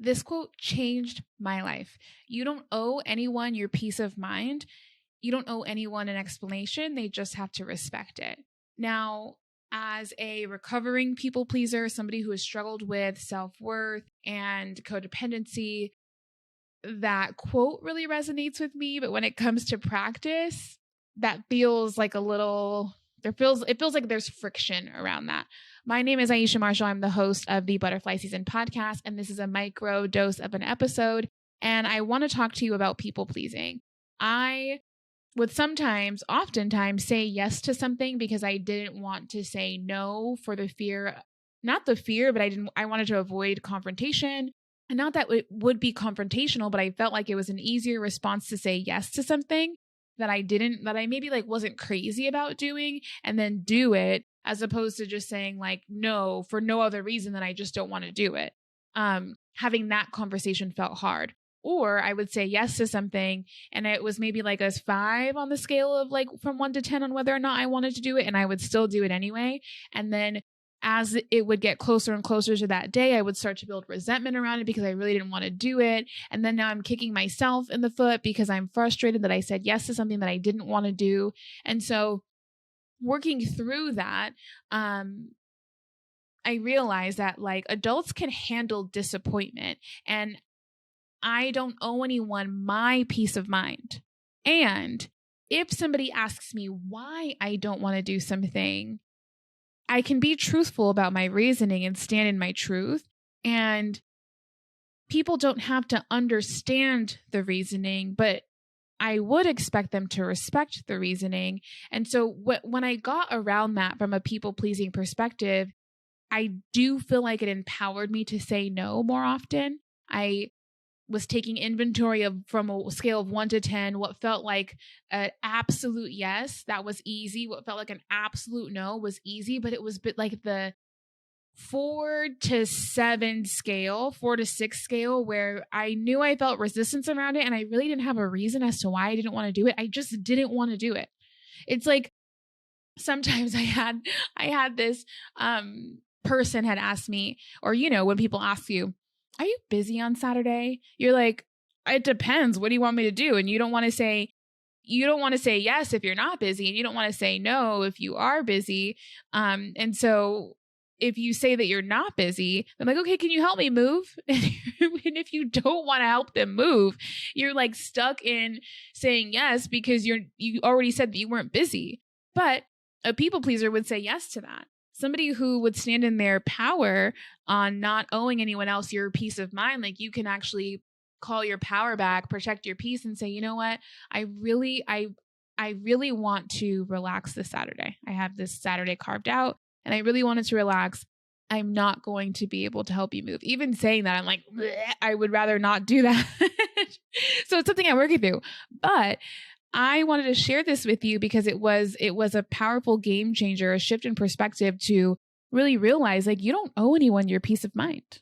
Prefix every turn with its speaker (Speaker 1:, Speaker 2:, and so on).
Speaker 1: This quote changed my life. You don't owe anyone your peace of mind. You don't owe anyone an explanation. They just have to respect it. Now, as a recovering people pleaser, somebody who has struggled with self-worth and codependency, that quote really resonates with me. But when it comes to practice, that feels like it feels like there's friction around that. My name is Aisha Marshall. I'm the host of the Butterfly Season podcast, and this is a micro dose of an episode. And I want to talk to you about people pleasing. I would oftentimes say yes to something because I didn't want to say no for the fear, not the fear, but I wanted to avoid confrontation. And not that it would be confrontational, but I felt like it was an easier response to say yes to something that I maybe like wasn't crazy about doing and then do it, as opposed to just saying like no for no other reason than I just don't want to do it. Having that conversation felt hard. Or I would say yes to something and it was maybe like a 5 on the scale of like from 1 to 10 on whether or not I wanted to do it, and I would still do it anyway. And then as it would get closer and closer to that day, I would start to build resentment around it because I really didn't want to do it. And then now I'm kicking myself in the foot because I'm frustrated that I said yes to something that I didn't want to do. And so working through that, I realized that like adults can handle disappointment, and I don't owe anyone my peace of mind. And if somebody asks me why I don't want to do something, I can be truthful about my reasoning and stand in my truth. And people don't have to understand the reasoning, but I would expect them to respect the reasoning. And so when I got around that from a people-pleasing perspective, I do feel like it empowered me to say no more often. I was taking inventory from a scale of 1 to 10, what felt like an absolute yes, that was easy. What felt like an absolute no was easy, but it was like the 4 to 7 scale, 4 to 6 scale, where I knew I felt resistance around it and I really didn't have a reason as to why I didn't want to do it. I just didn't want to do it. It's like sometimes I had this person had asked me, or when people ask you, are you busy on Saturday? You're like, it depends. What do you want me to do? And you don't want to say yes if you're not busy, and you don't want to say no if you are busy. And so if you say that you're not busy, I'm like, okay, can you help me move? And if you don't want to help them move, you're like stuck in saying yes because you already said that you weren't busy. But a people pleaser would say yes to that. Somebody who would stand in their power on not owing anyone else your peace of mind, like you can actually call your power back, protect your peace, and say, you know what, I really want to relax this Saturday. I have this Saturday carved out and I really wanted to relax. I'm not going to be able to help you move. Even saying that, I'm like, I would rather not do that. So it's something I'm working through. But I wanted to share this with you because it was a powerful game changer, a shift in perspective to really realize like you don't owe anyone your peace of mind.